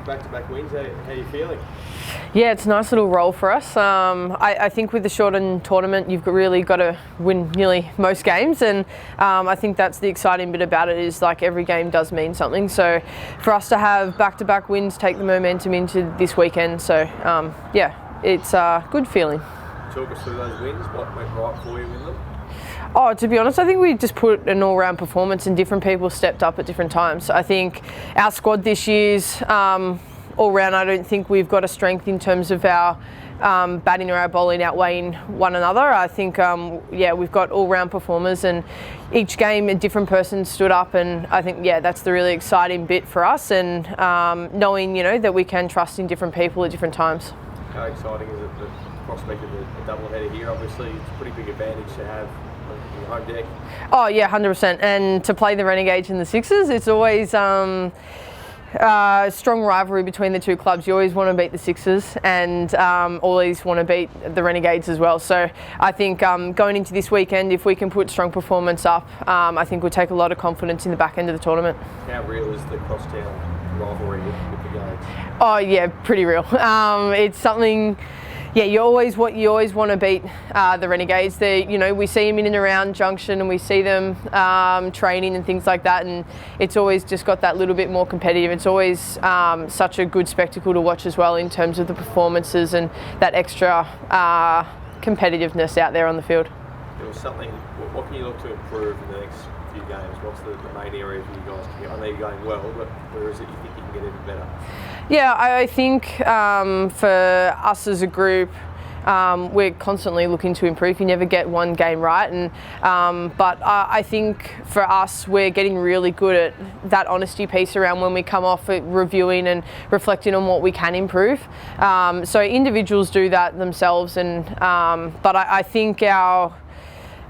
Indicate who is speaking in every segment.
Speaker 1: back-to-back wins. How are you feeling?
Speaker 2: Yeah, it's a nice little role for us. I think with the shortened tournament, you've really got to win nearly most games, and I think that's the exciting bit about it, is like every game does mean something. So for us to have back-to-back wins, take the momentum into this weekend. So yeah, it's a good feeling.
Speaker 1: Talk us through those wins. What went right for you in them?
Speaker 2: Oh, to be honest, I think we just put an all-round performance and different people stepped up at different times. I think our squad this year's all-round, I don't think we've got a strength in terms of our batting or our bowling outweighing one another. I think, yeah, we've got all-round performers, and each game a different person stood up, and I think, yeah, that's the really exciting bit for us, and knowing, you know, that we can trust in different people at different times.
Speaker 1: How exciting is it, the prospect of a double header here? Obviously, it's a pretty big advantage to have your home deck. Oh yeah,
Speaker 2: 100%. And to play the Renegades and the Sixers, it's always strong rivalry between the two clubs. You always want to beat the Sixers, and always want to beat the Renegades as well. So I think going into this weekend, if we can put strong performance up, I think we'll take a lot of confidence in the back end of the tournament.
Speaker 1: How real is the crosstown rivalry with the Gades?
Speaker 2: Oh yeah, pretty real. It's something. Yeah, you always want to beat the Renegades. You know, we see them in and around Junction, and we see them training and things like that, and it's always just got that little bit more competitive. It's always such a good spectacle to watch as well, in terms of the performances and that extra competitiveness out there on the field.
Speaker 1: There was something. What can you look to improve in the next few games? What's the main area for you guys? I know you're going well, but where is it you think you can get even better?
Speaker 2: Yeah, I think for us as a group, we're constantly looking to improve. You never get one game right, and but I think for us, we're getting really good at that honesty piece around when we come off it, reviewing and reflecting on what we can improve. So individuals do that themselves, and but I think our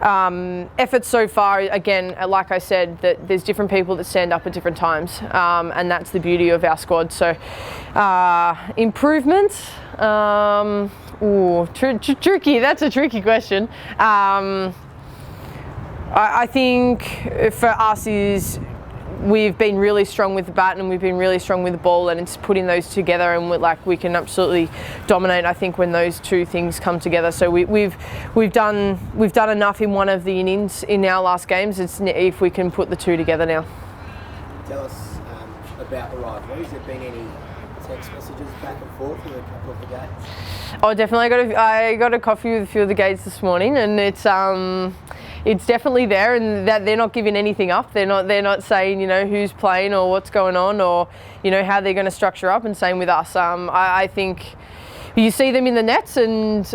Speaker 2: efforts so far, again, like I said, that there's different people that stand up at different times, and that's the beauty of our squad. So improvements, tricky. That's a tricky question. I think for us is we've been really strong with the bat, and we've been really strong with the ball, and it's putting those together, and we can absolutely dominate, I think, when those two things come together. So we've done enough in one of the innings in our last games. It's if we can put the two together now.
Speaker 3: Tell us about the rivalry. Has there been any text messages back and forth with a couple of the Gates?
Speaker 2: Oh, definitely. I got a coffee with a few of the Gates this morning, and it's definitely there, and that they're not giving anything up. They're not saying, you know, who's playing or what's going on, or, you know, how they're going to structure up, and same with us. I think you see them in the nets, and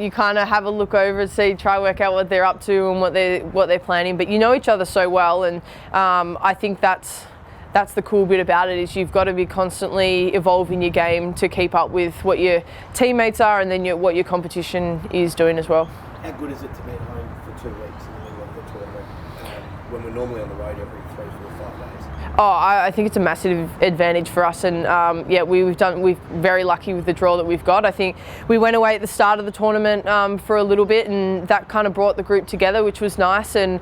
Speaker 2: you kind of have a look over and try to work out what they're up to and what they're planning. But you know each other so well, and I think that's the cool bit about it, is you've got to be constantly evolving your game to keep up with what your teammates are, and then what your competition is doing as well.
Speaker 3: How good is it to be at home for 2 weeks in the middle of the tournament when we're normally on the road every 3, 4, 5 days?
Speaker 2: Oh, I think it's a massive advantage for us, and yeah, we're very lucky with the draw that we've got. I think we went away at the start of the tournament for a little bit, and that kind of brought the group together, which was nice. And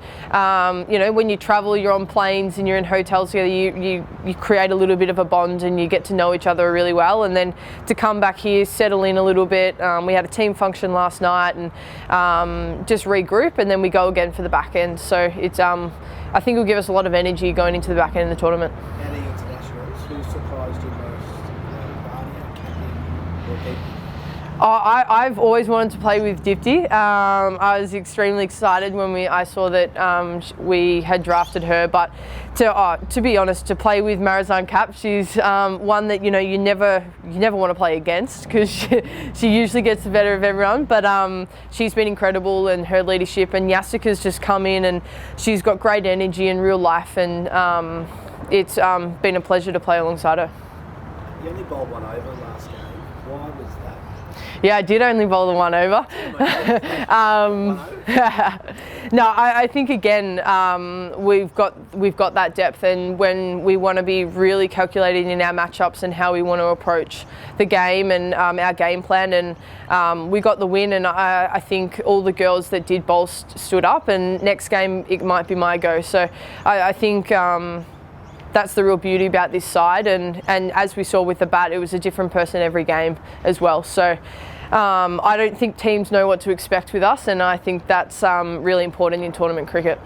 Speaker 2: you know, when you travel, you're on planes and you're in hotels together, you create a little bit of a bond, and you get to know each other really well. And then to come back here, settle in a little bit. We had a team function last night, and just regroup, and then we go again for the back end. So it's I think it'll give us a lot of energy going into the back end of the tournament.
Speaker 3: Now the internationals, who surprised you most? Barney, Campbell, or Deepty?
Speaker 2: I've always wanted to play with Deepty. I was extremely excited when I saw that we had drafted her. But to be honest, to play with Marizanne Kapp, she's one that, you know, you never want to play against, because she usually gets the better of everyone. But she's been incredible, and her leadership, and Yasika's just come in, and she's got great energy and real life, and it's been a pleasure to play alongside her.
Speaker 3: You only bowled one over last game. Why was that?
Speaker 2: Yeah, I did only bowl the one over. No, I think again we've got that depth, and when we want to be really calculating in our matchups and how we want to approach the game, and our game plan, and we got the win, and I think all the girls that did bowl stood up, and next game it might be my go. So I think that's the real beauty about this side, and as we saw with the bat, it was a different person every game as well. So I don't think teams know what to expect with us, and I think that's really important in tournament cricket.